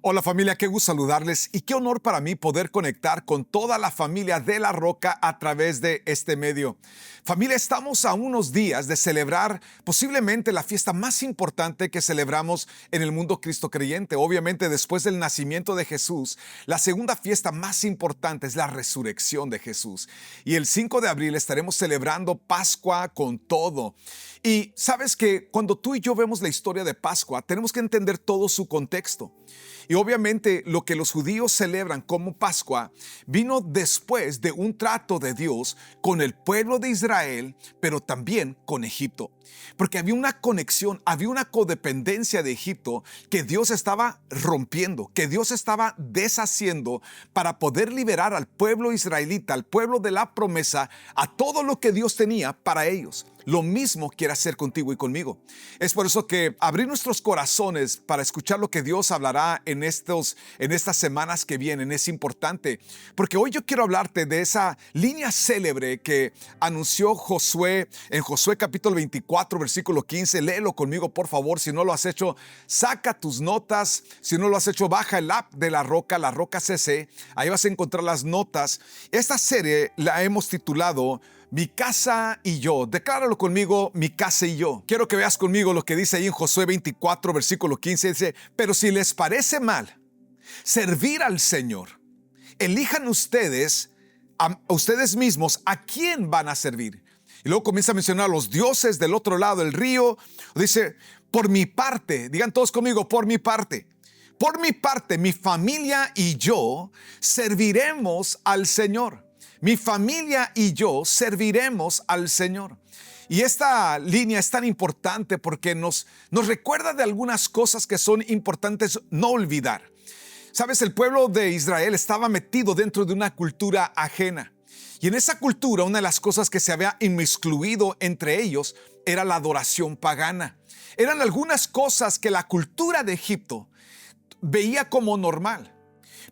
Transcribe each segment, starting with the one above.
Hola familia, qué gusto saludarles y qué honor para mí poder conectar con toda la familia de La Roca a través de este medio. Familia, estamos a unos días de celebrar posiblemente la fiesta más importante que celebramos en el mundo cristo creyente. Obviamente después del nacimiento de Jesús, la segunda fiesta más importante es la resurrección de Jesús. Y el 5 de abril estaremos celebrando Pascua con todo. Y sabes que cuando tú y yo vemos la historia de Pascua, tenemos que entender todo su contexto. Y obviamente lo que los judíos celebran como Pascua vino después de un trato de Dios con el pueblo de Israel, pero también con Egipto. Porque había una conexión, había una codependencia de Egipto que Dios estaba rompiendo, que Dios estaba deshaciendo para poder liberar al pueblo israelita, al pueblo de la promesa, a todo lo que Dios tenía para ellos. Lo mismo quiere hacer contigo y conmigo. Es por eso que abrir nuestros corazones para escuchar lo que Dios hablará en estas semanas que vienen es importante. Porque hoy yo quiero hablarte de esa línea célebre que anunció Josué en Josué capítulo 24, versículo 15. Léelo conmigo, por favor. Si no lo has hecho, saca tus notas. Si no lo has hecho, baja el app de La Roca CC. Ahí vas a encontrar las notas. Esta serie la hemos titulado Mi casa y yo. Decláralo conmigo, mi casa y yo. Quiero que veas conmigo lo que dice ahí en Josué 24, versículo 15. Dice, pero si les parece mal servir al Señor, elijan ustedes, a ustedes mismos, a quién van a servir. Y luego comienza a mencionar a los dioses del otro lado del río. Dice, por mi parte, digan todos conmigo, por mi parte, mi familia y yo serviremos al Señor. Mi familia y yo serviremos al Señor. Y esta línea es tan importante porque nos recuerda de algunas cosas que son importantes no olvidar. Sabes, el pueblo de Israel estaba metido dentro de una cultura ajena. Y en esa cultura, una de las cosas que se había inmiscuido entre ellos era la adoración pagana. Eran algunas cosas que la cultura de Egipto veía como normal.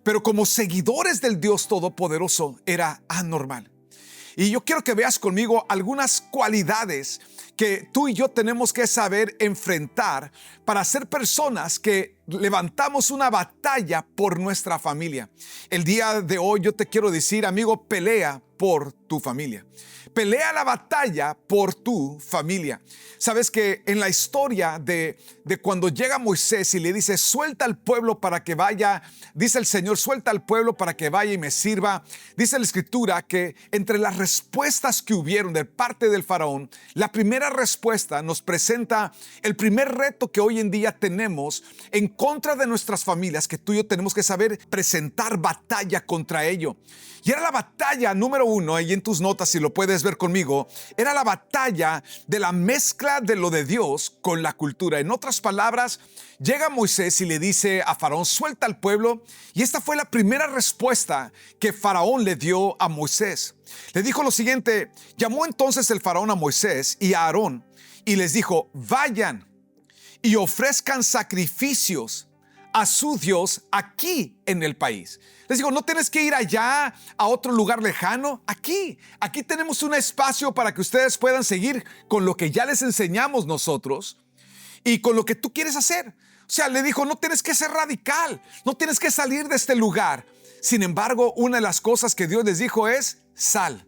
Pero como seguidores del Dios Todopoderoso era anormal. Y yo quiero que veas conmigo algunas cualidades que tú y yo tenemos que saber enfrentar para ser personas que levantamos una batalla por nuestra familia. El día de hoy yo te quiero decir, amigo, pelea por tu familia. Pelea la batalla por tu familia. Sabes que en la historia de cuando llega Moisés y le dice, suelta al pueblo para que vaya, dice el Señor, suelta al pueblo para que vaya y me sirva. Dice la Escritura que entre las respuestas que hubieron de parte del faraón, la primera respuesta nos presenta el primer reto que hoy en día tenemos en contra de nuestras familias, que tú y yo tenemos que saber presentar batalla contra ello. Y era la batalla número uno, ahí en tus notas, si lo puedes ver conmigo, era la batalla de la mezcla de lo de Dios con la cultura. En otras palabras, llega Moisés y le dice a Faraón, suelta al pueblo. Y esta fue la primera respuesta que Faraón le dio a Moisés. Le dijo lo siguiente, llamó entonces el Faraón a Moisés y a Aarón y les dijo, vayan y ofrezcan sacrificios a su Dios aquí en el país. Les digo, no tienes que ir allá a otro lugar lejano. Aquí tenemos un espacio para que ustedes puedan seguir con lo que ya les enseñamos nosotros y con lo que tú quieres hacer. O sea, le dijo, no tienes que ser radical, no tienes que salir de este lugar. Sin embargo, una de las cosas que Dios les dijo es sal.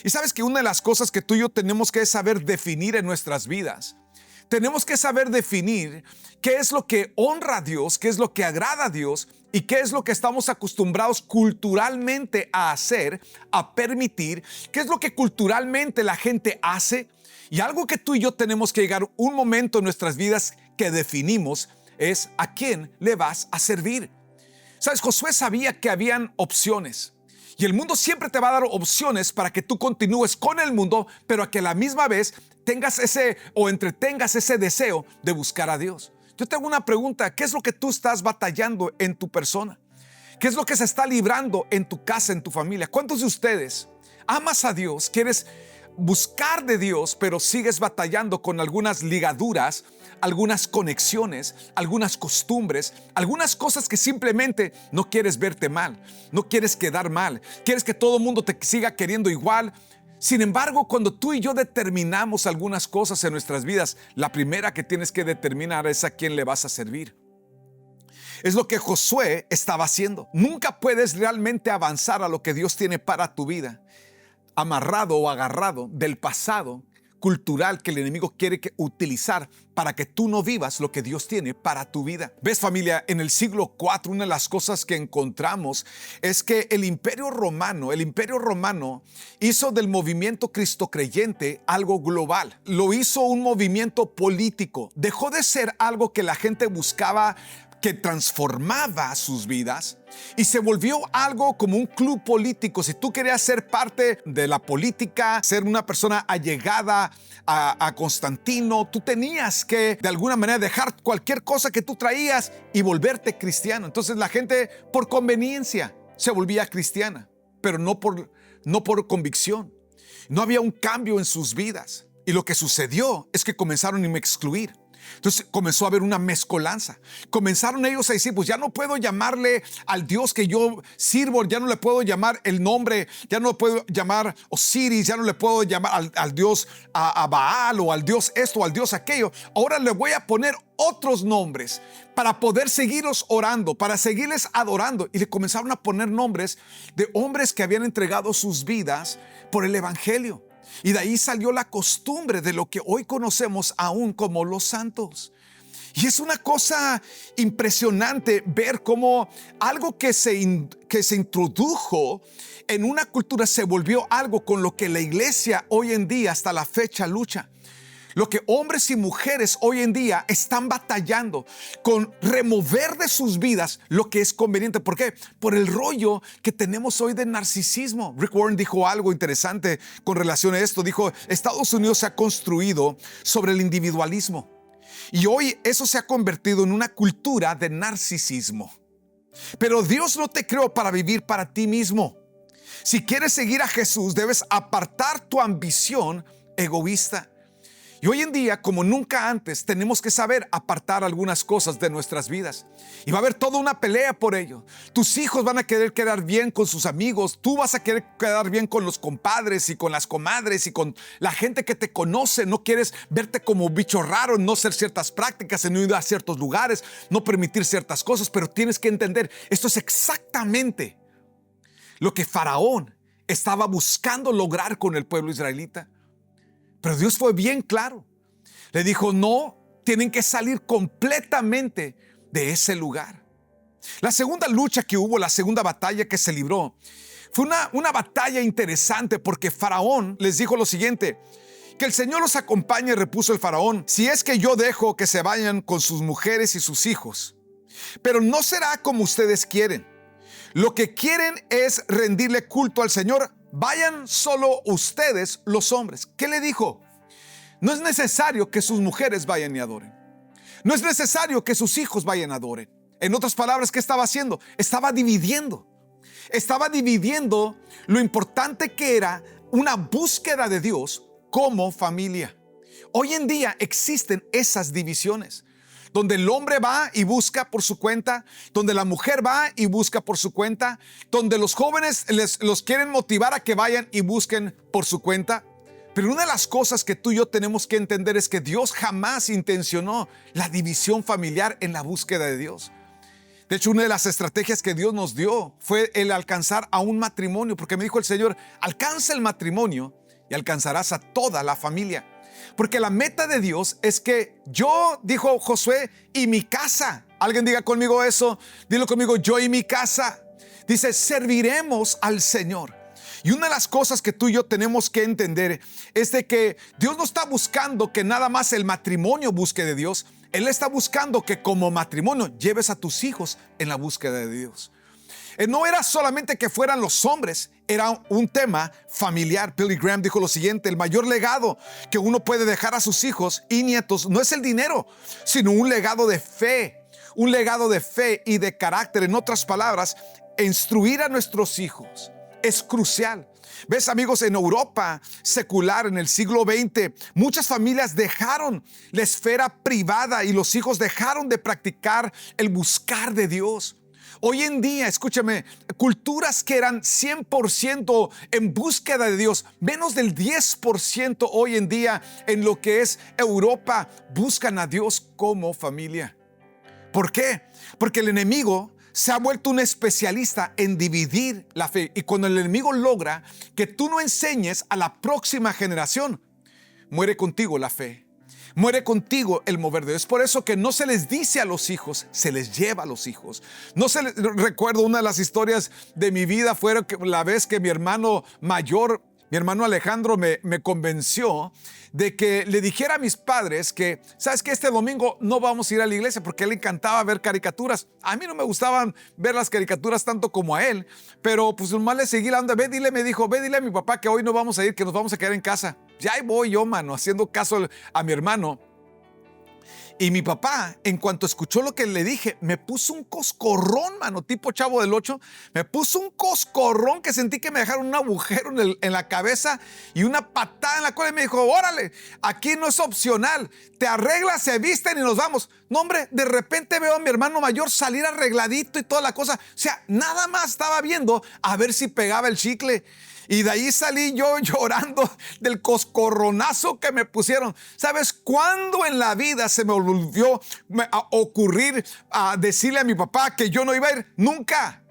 Y sabes que una de las cosas que tú y yo tenemos que saber definir en nuestras vidas, tenemos que saber definir qué es lo que honra a Dios, qué es lo que agrada a Dios y qué es lo que estamos acostumbrados culturalmente a hacer, a permitir, qué es lo que culturalmente la gente hace. Y algo que tú y yo tenemos que llegar un momento en nuestras vidas que definimos es a quién le vas a servir. Sabes, Josué sabía que habían opciones. Y el mundo siempre te va a dar opciones para que tú continúes con el mundo, pero a que a la misma vez tengas entretengas ese deseo de buscar a Dios. Yo te hago una pregunta, ¿qué es lo que tú estás batallando en tu persona? ¿Qué es lo que se está librando en tu casa, en tu familia? ¿Cuántos de ustedes amas a Dios, quieres buscar de Dios, pero sigues batallando con algunas ligaduras, algunas conexiones, algunas costumbres, algunas cosas que simplemente no quieres verte mal, no quieres quedar mal, quieres que todo el mundo te siga queriendo igual? Sin embargo, cuando tú y yo determinamos algunas cosas en nuestras vidas, la primera que tienes que determinar es a quién le vas a servir. Es lo que Josué estaba haciendo. Nunca puedes realmente avanzar a lo que Dios tiene para tu vida amarrado o agarrado del pasado cultural que el enemigo quiere utilizar para que tú no vivas lo que Dios tiene para tu vida. ¿Ves, familia? En el siglo IV, una de las cosas que encontramos es que el Imperio Romano hizo del movimiento cristocreyente algo global. Lo hizo un movimiento político. Dejó de ser algo que la gente buscaba, que transformaba sus vidas, y se volvió algo como un club político. Si tú querías ser parte de la política, ser una persona allegada a Constantino, tú tenías que de alguna manera dejar cualquier cosa que tú traías y volverte cristiano. Entonces la gente, por conveniencia, se volvía cristiana, pero no por convicción. No había un cambio en sus vidas. Y lo que sucedió es que comenzaron a excluir. Entonces comenzó a haber una mezcolanza. Comenzaron ellos a decir, pues ya no puedo llamarle al Dios que yo sirvo, ya no le puedo llamar el nombre, ya no le puedo llamar Osiris, ya no le puedo llamar al Dios a Baal, o al Dios esto o al Dios aquello. Ahora le voy a poner otros nombres para poder seguirlos orando, para seguirles adorando. Y le comenzaron a poner nombres de hombres que habían entregado sus vidas por el evangelio. Y de ahí salió la costumbre de lo que hoy conocemos aún como los santos. Y es una cosa impresionante ver cómo algo que se introdujo en una cultura se volvió algo con lo que la iglesia hoy en día hasta la fecha lucha. Lo que hombres y mujeres hoy en día están batallando con remover de sus vidas lo que es conveniente. ¿Por qué? Por el rollo que tenemos hoy de narcisismo. Rick Warren dijo algo interesante con relación a esto. Dijo, Estados Unidos se ha construido sobre el individualismo. Y hoy eso se ha convertido en una cultura de narcisismo. Pero Dios no te creó para vivir para ti mismo. Si quieres seguir a Jesús, debes apartar tu ambición egoísta. Y hoy en día, como nunca antes, tenemos que saber apartar algunas cosas de nuestras vidas. Y va a haber toda una pelea por ello. Tus hijos van a querer quedar bien con sus amigos. Tú vas a querer quedar bien con los compadres y con las comadres y con la gente que te conoce. No quieres verte como bicho raro, no hacer ciertas prácticas, en no ir a ciertos lugares, no permitir ciertas cosas. Pero tienes que entender, esto es exactamente lo que Faraón estaba buscando lograr con el pueblo israelita. Pero Dios fue bien claro. Le dijo, no, tienen que salir completamente de ese lugar. La segunda lucha que hubo, la segunda batalla que se libró, fue una batalla interesante porque Faraón les dijo lo siguiente: que el Señor los acompañe, repuso el Faraón, si es que yo dejo que se vayan con sus mujeres y sus hijos. Pero no será como ustedes quieren. Lo que quieren es rendirle culto al Señor. Vayan solo ustedes los hombres. ¿Qué le dijo? No es necesario que sus mujeres vayan y adoren. No es necesario que sus hijos vayan y adoren. En otras palabras, ¿qué estaba haciendo? Estaba dividiendo. Estaba dividiendo lo importante que era una búsqueda de Dios como familia. Hoy en día existen esas divisiones, donde el hombre va y busca por su cuenta, donde la mujer va y busca por su cuenta, donde los jóvenes los quieren motivar a que vayan y busquen por su cuenta. Pero una de las cosas que tú y yo tenemos que entender es que Dios jamás intencionó la división familiar en la búsqueda de Dios. De hecho, una de las estrategias que Dios nos dio fue el alcanzar a un matrimonio, porque me dijo el Señor, alcanza el matrimonio y alcanzarás a toda la familia. Porque la meta de Dios es que yo, dijo Josué, y mi casa. Alguien diga conmigo eso, dilo conmigo, yo y mi casa. Dice, serviremos al Señor. Y una de las cosas que tú y yo tenemos que entender es de que Dios no está buscando que nada más el matrimonio busque de Dios. Él está buscando que como matrimonio lleves a tus hijos en la búsqueda de Dios. No era solamente que fueran los hombres, era un tema familiar. Billy Graham dijo lo siguiente: el mayor legado que uno puede dejar a sus hijos y nietos no es el dinero, sino un legado de fe y de carácter. En otras palabras, instruir a nuestros hijos es crucial. ¿Ves, amigos? En Europa secular, en el siglo XX, muchas familias dejaron la esfera privada y los hijos dejaron de practicar el buscar de Dios. Hoy en día, escúchame, culturas que eran 100% en búsqueda de Dios, menos del 10% hoy en día en lo que es Europa, buscan a Dios como familia. ¿Por qué? Porque el enemigo se ha vuelto un especialista en dividir la fe. Y cuando el enemigo logra que tú no enseñes a la próxima generación, muere contigo la fe. Muere contigo el mover de Dios. Es por eso que no se les dice a los hijos, se les lleva a los hijos. Recuerdo una de las historias de mi vida fue la vez que mi hermano mayor, mi hermano Alejandro, me convenció de que le dijera a mis padres que, ¿sabes qué? Este domingo no vamos a ir a la iglesia porque a él le encantaba ver caricaturas. A mí no me gustaban ver las caricaturas tanto como a él, pero pues nomás le seguí la onda. Me dijo, ve, dile a mi papá que hoy no vamos a ir, que nos vamos a quedar en casa. Ya ahí voy yo, mano, haciendo caso a mi hermano. Y mi papá, en cuanto escuchó lo que le dije, me puso un coscorrón, mano, tipo Chavo del Ocho. Me puso un coscorrón que sentí que me dejaron un agujero en la cabeza y una patada en la cola. Y me dijo, órale, aquí no es opcional. Te arreglas, se visten y nos vamos. No, hombre, de repente veo a mi hermano mayor salir arregladito y toda la cosa. O sea, nada más estaba viendo a ver si pegaba el chicle. Y de ahí salí yo llorando del coscorronazo que me pusieron. ¿Sabes cuándo en la vida se me volvió a ocurrir a decirle a mi papá que yo no iba a ir? Nunca,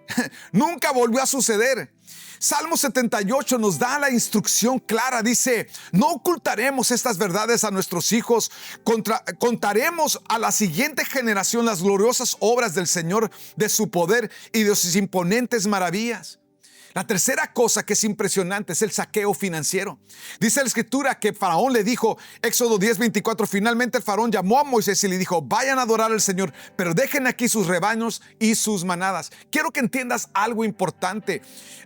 nunca volvió a suceder. Salmo 78 nos da la instrucción clara. Dice, no ocultaremos estas verdades a nuestros hijos. Contaremos a la siguiente generación las gloriosas obras del Señor, de su poder y de sus imponentes maravillas. La tercera cosa que es impresionante es el saqueo financiero. Dice la escritura que Faraón le dijo, Éxodo 10:24, finalmente el Faraón llamó a Moisés y le dijo, vayan a adorar al Señor, pero dejen aquí sus rebaños y sus manadas. Quiero que entiendas algo importante.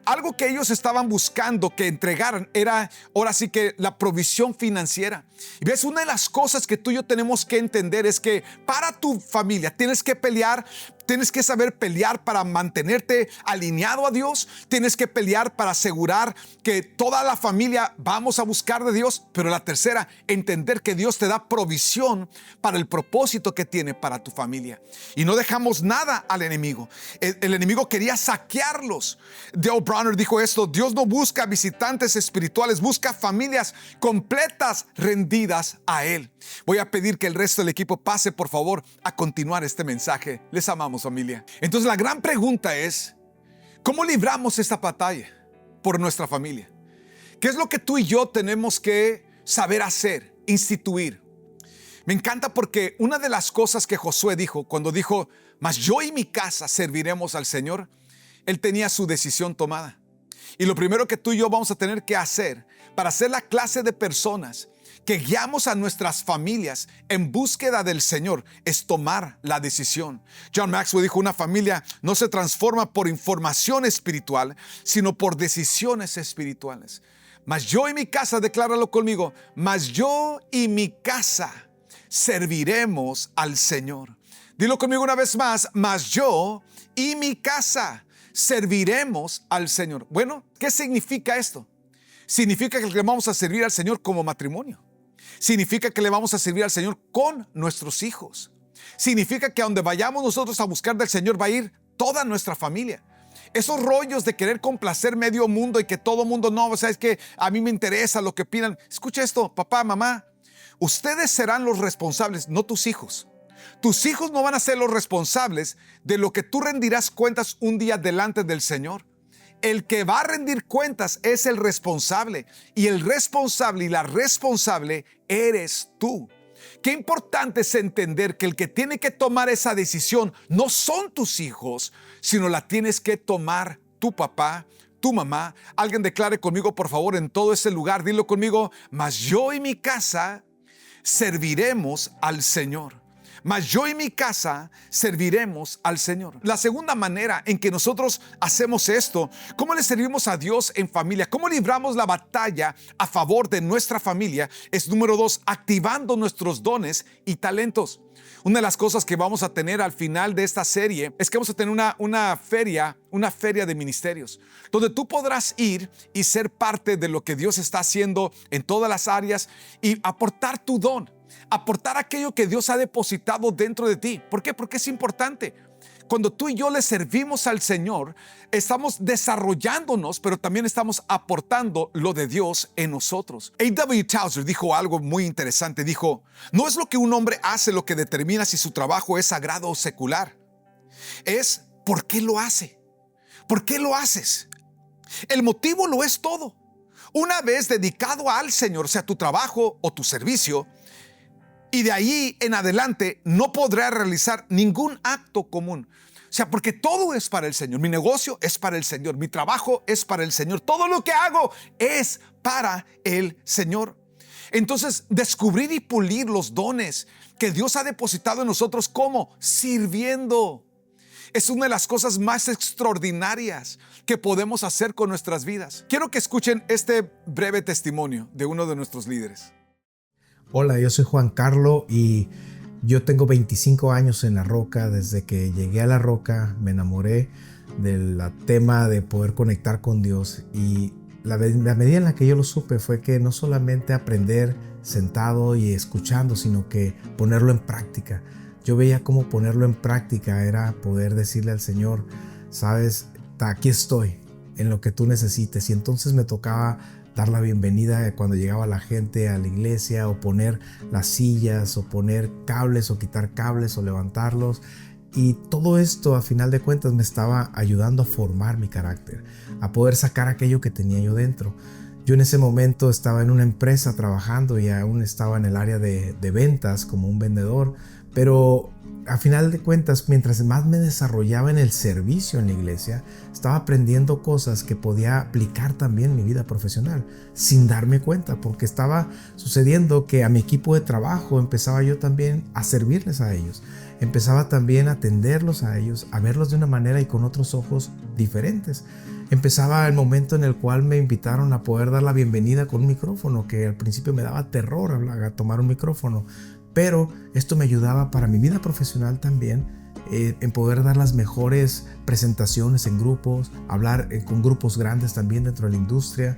Algo que ellos estaban buscando que entregaran era, ahora sí que la provisión financiera. Y ves, una de las cosas que tú y yo tenemos que entender es que para tu familia tienes que pelear. Tienes que saber pelear para mantenerte alineado a Dios. Tienes que pelear para asegurar que toda la familia vamos a buscar de Dios. Pero la tercera, entender que Dios te da provisión para el propósito que tiene para tu familia. Y no dejamos nada al enemigo. El enemigo quería saquearlos. Dale Bronner dijo esto, Dios no busca visitantes espirituales, busca familias completas rendidas a Él. Voy a pedir que el resto del equipo pase, por favor, a continuar este mensaje. Les amamos, familia. Entonces la gran pregunta es, ¿cómo libramos esta batalla por nuestra familia? ¿Qué es lo que tú y yo tenemos que saber hacer, instituir? Me encanta porque una de las cosas que Josué dijo, cuando dijo, mas yo y mi casa serviremos al Señor, él tenía su decisión tomada. Y lo primero que tú y yo vamos a tener que hacer para ser la clase de personas que guiamos a nuestras familias en búsqueda del Señor es tomar la decisión. John Maxwell dijo, una familia no se transforma por información espiritual, sino por decisiones espirituales. Mas yo y mi casa, decláralo conmigo, mas yo y mi casa serviremos al Señor. Dilo conmigo una vez más, mas yo y mi casa serviremos al Señor. Bueno, ¿qué significa esto? Significa que le vamos a servir al Señor como matrimonio. Significa que le vamos a servir al Señor con nuestros hijos. Significa que a donde vayamos nosotros a buscar del Señor va a ir toda nuestra familia. Esos rollos de querer complacer medio mundo y que todo mundo no, o sea, es que a mí me interesa lo que opinan. Escucha esto, papá, mamá, ustedes serán los responsables, no tus hijos. Tus hijos no van a ser los responsables de lo que tú rendirás cuentas un día delante del Señor. El que va a rendir cuentas es el responsable, y el responsable y la responsable eres tú. Qué importante es entender que el que tiene que tomar esa decisión no son tus hijos, sino la tienes que tomar tu papá, tu mamá. Alguien declare conmigo, por favor, en todo ese lugar, dilo conmigo, mas yo y mi casa serviremos al Señor. Mas yo y mi casa serviremos al Señor. La segunda manera en que nosotros hacemos esto, ¿cómo le servimos a Dios en familia? ¿Cómo libramos la batalla a favor de nuestra familia? Es número 2, activando nuestros dones y talentos. Una de las cosas que vamos a tener al final de esta serie es que vamos a tener una feria de ministerios, donde tú podrás ir y ser parte de lo que Dios está haciendo en todas las áreas y aportar tu don. Aportar aquello que Dios ha depositado dentro de ti. ¿Por qué? Porque es importante. Cuando tú y yo le servimos al Señor, estamos desarrollándonos, pero también estamos aportando lo de Dios en nosotros. A.W. Tozer dijo algo muy interesante. Dijo, no es lo que un hombre hace lo que determina si su trabajo es sagrado o secular. Es por qué lo hace. ¿Por qué lo haces? El motivo lo es todo. Una vez dedicado al Señor, sea tu trabajo o tu servicio, y de ahí en adelante no podrá realizar ningún acto común. O sea, porque todo es para el Señor. Mi negocio es para el Señor. Mi trabajo es para el Señor. Todo lo que hago es para el Señor. Entonces, descubrir y pulir los dones que Dios ha depositado en nosotros, ¿cómo? Sirviendo. Es una de las cosas más extraordinarias que podemos hacer con nuestras vidas. Quiero que escuchen este breve testimonio de uno de nuestros líderes. Hola, yo soy Juan Carlos y yo tengo 25 años en La Roca. Desde que llegué a La Roca me enamoré del tema de poder conectar con Dios, y la medida en la que yo lo supe fue que no solamente aprender sentado y escuchando, sino que ponerlo en práctica. Yo veía cómo ponerlo en práctica era poder decirle al Señor, sabes, aquí estoy en lo que tú necesites. Y entonces me tocaba dar la bienvenida cuando llegaba la gente a la iglesia, o poner las sillas, o poner cables, o quitar cables, o levantarlos. Y todo esto, a final de cuentas, me estaba ayudando a formar mi carácter, a poder sacar aquello que tenía yo dentro. Yo en ese momento estaba en una empresa trabajando y aún estaba en el área de ventas como un vendedor, pero a final de cuentas, mientras más me desarrollaba en el servicio en la iglesia, estaba aprendiendo cosas que podía aplicar también en mi vida profesional, sin darme cuenta, porque estaba sucediendo que a mi equipo de trabajo empezaba yo también a servirles a ellos. Empezaba también a atenderlos a ellos, a verlos de una manera y con otros ojos diferentes. Empezaba el momento en el cual me invitaron a poder dar la bienvenida con un micrófono, que al principio me daba terror a tomar un micrófono, pero esto me ayudaba para mi vida profesional también, en poder dar las mejores presentaciones en grupos, hablar con grupos grandes también dentro de la industria.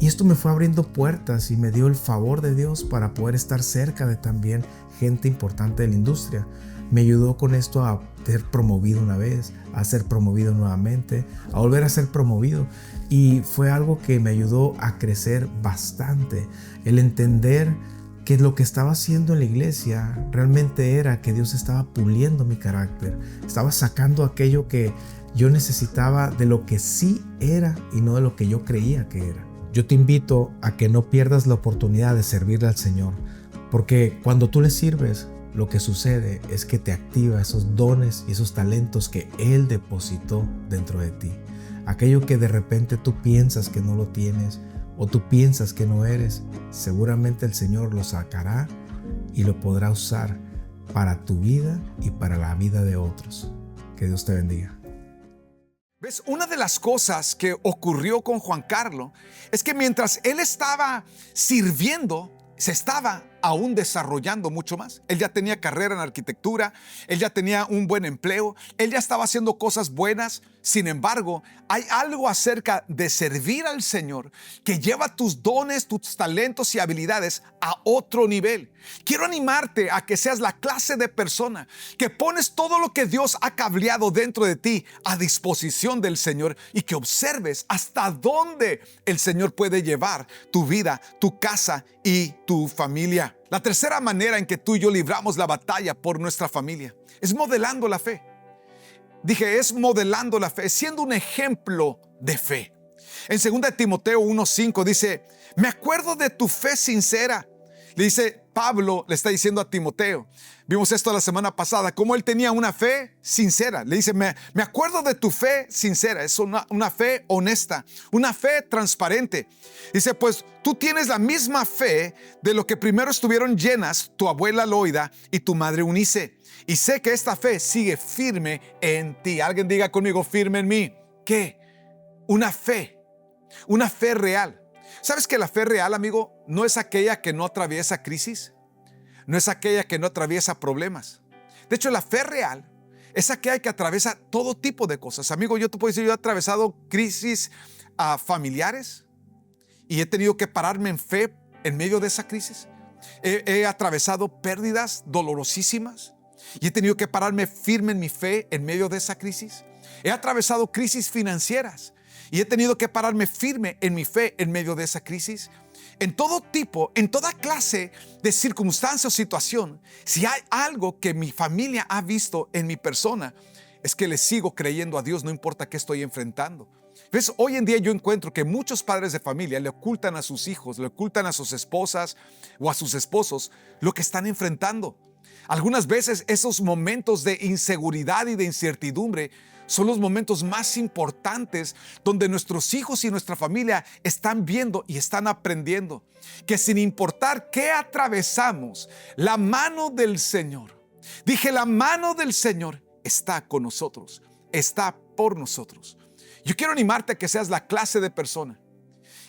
Y esto me fue abriendo puertas y me dio el favor de Dios para poder estar cerca de también gente importante de la industria. Me ayudó con esto a ser promovido una vez, a ser promovido nuevamente, a volver a ser promovido. Y fue algo que me ayudó a crecer bastante. El entender que lo que estaba haciendo en la iglesia realmente era que Dios estaba puliendo mi carácter. Estaba sacando aquello que yo necesitaba de lo que sí era y no de lo que yo creía que era. Yo te invito a que no pierdas la oportunidad de servirle al Señor, porque cuando tú le sirves, lo que sucede es que te activa esos dones y esos talentos que Él depositó dentro de ti. Aquello que de repente tú piensas que no lo tienes o tú piensas que no eres, seguramente el Señor lo sacará y lo podrá usar para tu vida y para la vida de otros. Que Dios te bendiga. ¿Ves? Una de las cosas que ocurrió con Juan Carlos es que mientras él estaba sirviendo, se estaba aún desarrollando mucho más. Él ya tenía carrera en arquitectura, él ya tenía un buen empleo, él ya estaba haciendo cosas buenas. Sin embargo, hay algo acerca de servir al Señor que lleva tus dones, tus talentos y habilidades a otro nivel. Quiero animarte a que seas la clase de persona que pones todo lo que Dios ha cableado dentro de ti a disposición del Señor, y que observes hasta dónde el Señor puede llevar tu vida, tu casa y tu familia. La tercera manera en que tú y yo libramos la batalla por nuestra familia es modelando la fe. Dije, es modelando la fe, siendo un ejemplo de fe. En 2 Timoteo 1:5 dice, me acuerdo de tu fe sincera. Le dice Pablo, le está diciendo a Timoteo. Vimos esto la semana pasada, cómo él tenía una fe sincera. Le dice, me acuerdo de tu fe sincera. Es una fe honesta, una fe transparente. Dice, pues tú tienes la misma fe de lo que primero estuvieron llenas tu abuela Loida y tu madre Eunice. Y sé que esta fe sigue firme en ti. Alguien diga conmigo, firme en mí. ¿Qué? Una fe real. ¿Sabes que la fe real, amigo, no es aquella que no atraviesa crisis? No es aquella que no atraviesa problemas. De hecho, la fe real es aquella que atraviesa todo tipo de cosas. Amigo, yo te puedo decir, yo he atravesado crisis familiares y he tenido que pararme en fe en medio de esa crisis. He atravesado pérdidas dolorosísimas. y he tenido que pararme firme en mi fe en medio de esa crisis. He atravesado crisis financieras y he tenido que pararme firme en mi fe en medio de esa crisis. En todo tipo, en toda clase de circunstancia o situación, si hay algo que mi familia ha visto en mi persona, es que le sigo creyendo a Dios, no importa qué estoy enfrentando. ¿Ves? Hoy en día yo encuentro que muchos padres de familia le ocultan a sus hijos, le ocultan a sus esposas o a sus esposos lo que están enfrentando. Algunas veces esos momentos de inseguridad y de incertidumbre son los momentos más importantes donde nuestros hijos y nuestra familia están viendo y están aprendiendo que sin importar qué atravesamos, la mano del Señor, dije, la mano del Señor está con nosotros, está por nosotros. Yo quiero animarte a que seas la clase de persona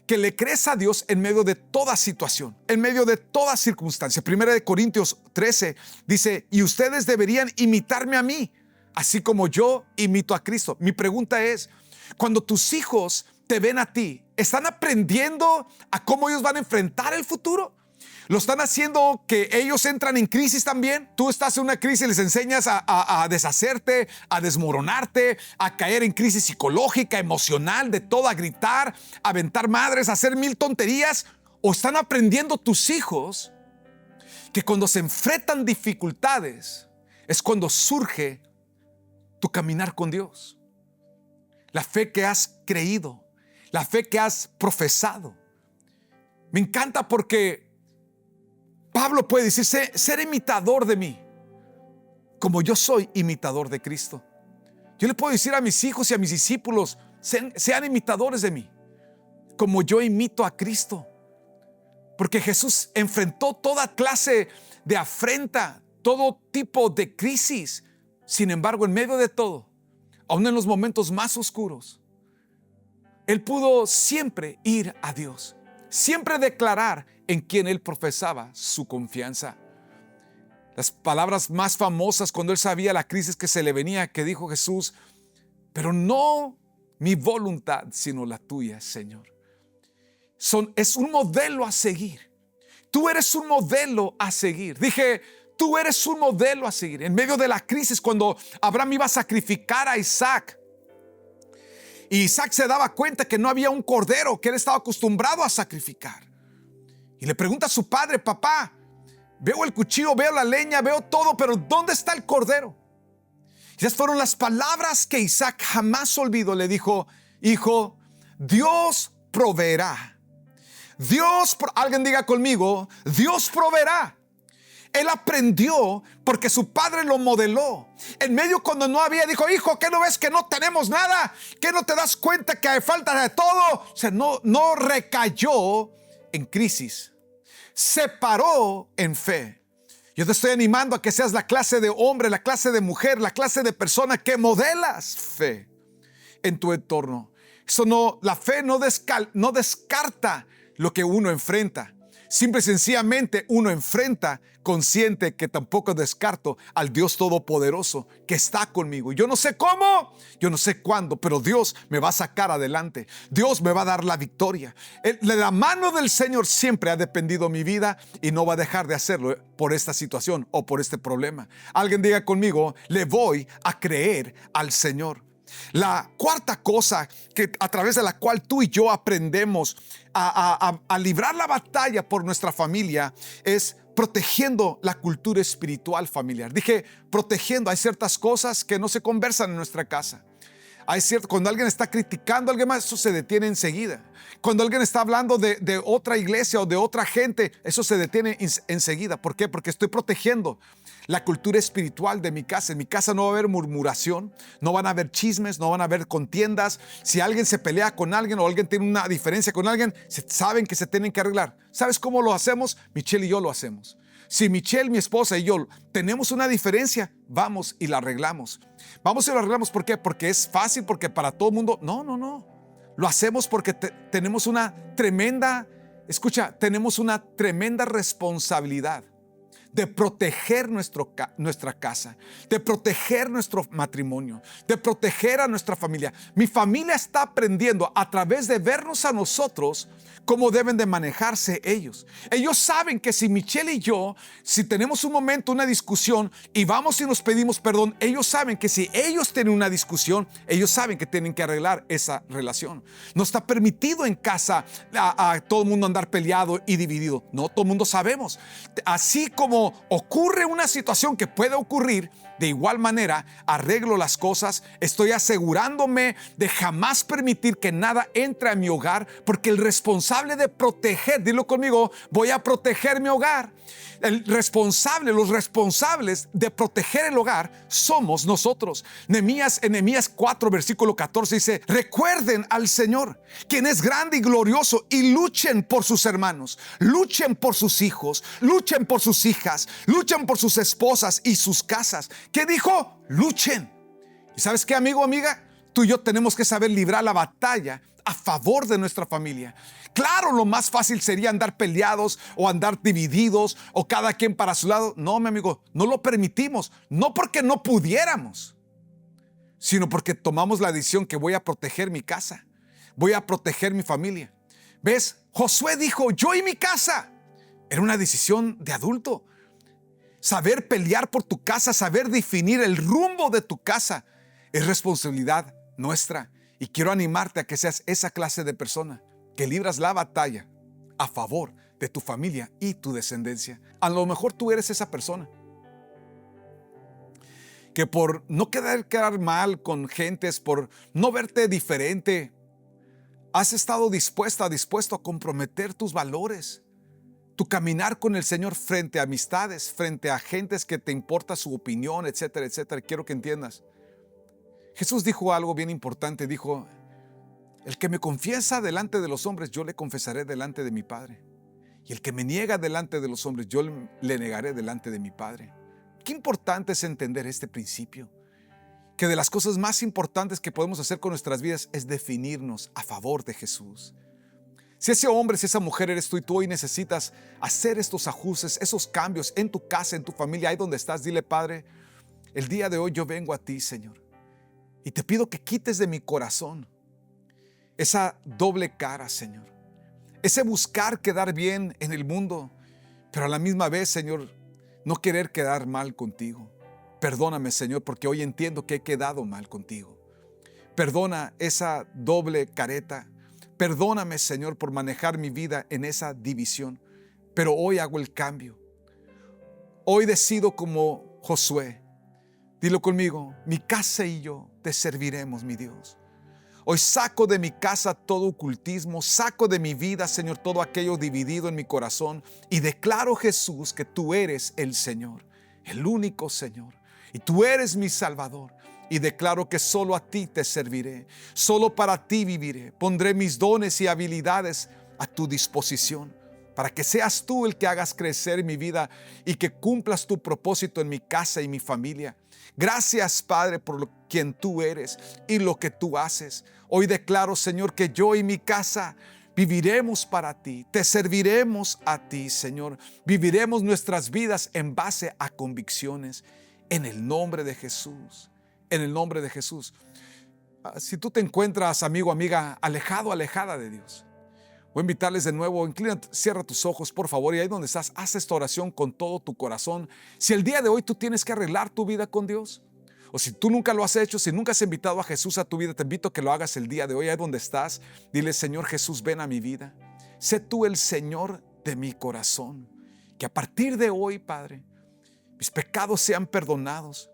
que le crees a Dios en medio de toda situación, en medio de toda circunstancia. 1 Corintios 13 dice, y ustedes deberían imitarme a mí, así como yo imito a Cristo. Mi pregunta es, cuando tus hijos te ven a ti, ¿están aprendiendo a cómo ellos van a enfrentar el futuro? ¿Lo están haciendo que ellos entran en crisis también? Tú estás en una crisis y les enseñas a deshacerte, a desmoronarte, a caer en crisis psicológica, emocional, de todo, a gritar, a aventar madres, a hacer mil tonterías. ¿O están aprendiendo tus hijos que cuando se enfrentan dificultades es cuando surge tu caminar con Dios? La fe que has creído, la fe que has profesado. Me encanta porque Pablo puede decir, ser imitador de mí, como yo soy imitador de Cristo. Yo le puedo decir a mis hijos y a mis discípulos, sean imitadores de mí, como yo imito a Cristo. Porque Jesús enfrentó toda clase de afrenta, todo tipo de crisis. Sin embargo, en medio de todo, aún en los momentos más oscuros, Él pudo siempre ir a Dios, siempre declarar en quien Él profesaba su confianza. Las palabras más famosas cuando Él sabía la crisis que se le venía, que dijo Jesús, pero no mi voluntad, sino la tuya, Señor. Es un modelo a seguir. Tú eres un modelo a seguir. Dije, tú eres un modelo a seguir. En medio de la crisis, cuando Abraham iba a sacrificar a Isaac, y Isaac se daba cuenta que no había un cordero que él estaba acostumbrado a sacrificar. Y le pregunta a su padre, papá, veo el cuchillo, veo la leña, veo todo, pero ¿dónde está el cordero? Y esas fueron las palabras que Isaac jamás olvidó. Le dijo, hijo, Dios proveerá. Alguien diga conmigo, Dios proveerá. Él aprendió porque su padre lo modeló. En medio cuando no había, dijo, hijo, ¿qué no ves que no tenemos nada? ¿Qué no te das cuenta que hay falta de todo? O sea, no recayó en crisis. Se paró en fe. Yo te estoy animando a que seas la clase de hombre, la clase de mujer, la clase de persona que modelas fe en tu entorno. La fe no descarta lo que uno enfrenta. Simple y sencillamente uno enfrenta consciente que tampoco descarto al Dios Todopoderoso que está conmigo. Yo no sé cómo, yo no sé cuándo, pero Dios me va a sacar adelante. Dios me va a dar la victoria. De la mano del Señor siempre ha dependido mi vida y no va a dejar de hacerlo por esta situación o por este problema. Alguien diga conmigo, le voy a creer al Señor. La cuarta cosa a través de la cual tú y yo aprendemos a librar la batalla por nuestra familia es protegiendo la cultura espiritual familiar. Dije protegiendo, hay ciertas cosas que no se conversan en nuestra casa. Cuando alguien está criticando a alguien más, eso se detiene enseguida. Cuando alguien está hablando de otra iglesia o de otra gente, eso se detiene enseguida. ¿Por qué? Porque estoy protegiendo la cultura espiritual de mi casa. En mi casa no va a haber murmuración, no van a haber chismes, no van a haber contiendas. Si alguien se pelea con alguien o alguien tiene una diferencia con alguien, saben que se tienen que arreglar. ¿Sabes cómo lo hacemos? Michelle y yo lo hacemos. Si Michelle, mi esposa, y yo tenemos una diferencia, vamos y la arreglamos. Vamos y la arreglamos, ¿por qué? Porque es fácil, porque para todo el mundo, no. Lo hacemos porque tenemos una tremenda responsabilidad de proteger nuestra casa, de proteger nuestro matrimonio, de proteger a nuestra familia. Mi familia está aprendiendo a través de vernos a nosotros cómo deben de manejarse ellos. Ellos saben que si Michelle y yo, si tenemos un momento, una discusión, y vamos y nos pedimos perdón, ellos saben que si ellos tienen una discusión, ellos saben que tienen que arreglar esa relación. No está permitido en casa a todo el mundo andar peleado y dividido. No, todo el mundo sabemos. Así como ocurre una situación que puede ocurrir, de igual manera, arreglo las cosas, estoy asegurándome de jamás permitir que nada entre a mi hogar, porque el responsable de proteger, dilo conmigo, voy a proteger mi hogar. Los responsables de proteger el hogar somos nosotros. En Nehemías 4, versículo 14 dice: recuerden al Señor, quien es grande y glorioso, y luchen por sus hermanos, luchen por sus hijos, luchen por sus hijas, luchen por sus esposas y sus casas. ¿Qué dijo? Luchen. ¿Y sabes qué, amigo, amiga? Tú y yo tenemos que saber librar la batalla a favor de nuestra familia. Claro, lo más fácil sería andar peleados o andar divididos o cada quien para su lado. No, mi amigo, no lo permitimos. No porque no pudiéramos, sino porque tomamos la decisión que voy a proteger mi casa, voy a proteger mi familia. ¿Ves? Josué dijo: yo y mi casa. Era una decisión de adulto. Saber pelear por tu casa, saber definir el rumbo de tu casa, es responsabilidad nuestra. Y quiero animarte a que seas esa clase de persona que libras la batalla a favor de tu familia y tu descendencia. A lo mejor tú eres esa persona que por no quedar mal con gentes, por no verte diferente, has estado dispuesto a comprometer tus valores, tu caminar con el Señor frente a amistades, frente a gentes que te importa su opinión, etcétera, etcétera. Quiero que entiendas. Jesús dijo algo bien importante. Dijo: el que me confiesa delante de los hombres, yo le confesaré delante de mi Padre. Y el que me niega delante de los hombres, yo le negaré delante de mi Padre. Qué importante es entender este principio. Que de las cosas más importantes que podemos hacer con nuestras vidas es definirnos a favor de Jesús. Si ese hombre, si esa mujer eres tú y tú hoy necesitas hacer estos ajustes, esos cambios en tu casa, en tu familia, ahí donde estás, dile: Padre, el día de hoy yo vengo a ti, Señor, y te pido que quites de mi corazón esa doble cara, Señor. Ese buscar quedar bien en el mundo, pero a la misma vez, Señor, no querer quedar mal contigo. Perdóname, Señor, porque hoy entiendo que he quedado mal contigo. Perdona esa doble careta. Perdóname, Señor, por manejar mi vida en esa división. Pero hoy hago el cambio. Hoy decido como Josué. Dilo conmigo: mi casa y yo te serviremos, mi Dios. Hoy saco de mi casa todo ocultismo, saco de mi vida, Señor, todo aquello dividido en mi corazón y declaro, Jesús, que tú eres el Señor, el único Señor, y tú eres mi Salvador. Y declaro que solo a ti te serviré, solo para ti viviré. Pondré mis dones y habilidades a tu disposición para que seas tú el que hagas crecer mi vida y que cumplas tu propósito en mi casa y mi familia. Gracias, Padre, por quien tú eres y lo que tú haces. Hoy declaro, Señor, que yo y mi casa viviremos para ti, te serviremos a ti, Señor. Viviremos nuestras vidas en base a convicciones, en el nombre de Jesús, en el nombre de Jesús. Si tú te encuentras, amigo, amiga, alejado, alejada de Dios, voy a invitarles de nuevo: inclina, cierra tus ojos, por favor, y ahí donde estás, haz esta oración con todo tu corazón. Si el día de hoy tú tienes que arreglar tu vida con Dios, o si tú nunca lo has hecho, si nunca has invitado a Jesús a tu vida, te invito a que lo hagas el día de hoy. Ahí donde estás, dile: Señor Jesús, ven a mi vida. Sé tú el Señor de mi corazón. Que a partir de hoy, Padre, mis pecados sean perdonados.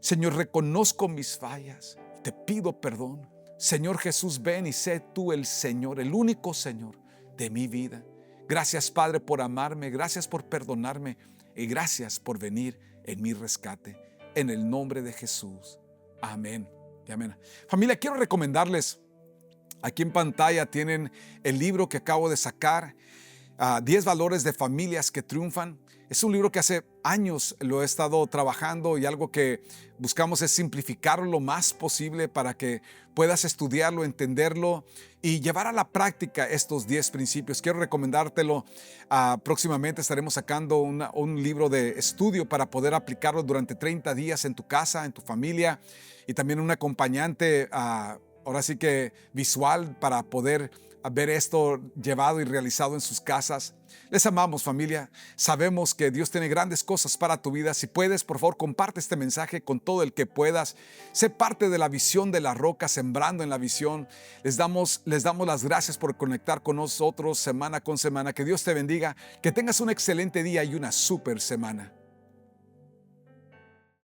Señor, reconozco mis fallas y te pido perdón. Señor Jesús, ven y sé tú el Señor, el único Señor de mi vida. Gracias, Padre, por amarme, gracias por perdonarme y gracias por venir en mi rescate. En el nombre de Jesús. Amén y amén. Familia, quiero recomendarles, aquí en pantalla tienen el libro que acabo de sacar, 10 valores de familias que triunfan. Es un libro que hace años lo he estado trabajando y algo que buscamos es simplificarlo lo más posible para que puedas estudiarlo, entenderlo y llevar a la práctica estos 10 principios. Quiero recomendártelo. Próximamente estaremos sacando un libro de estudio para poder aplicarlo durante 30 días en tu casa, en tu familia, y también un acompañante ahora sí que visual para poder ver esto llevado y realizado en sus casas. Les amamos, familia. Sabemos que Dios tiene grandes cosas para tu vida. Si puedes, por favor, comparte este mensaje con todo el que puedas. Sé parte de la visión de La Roca, sembrando en la visión. Les damos las gracias por conectar con nosotros semana con semana. Que Dios te bendiga, que tengas un excelente día y una súper semana.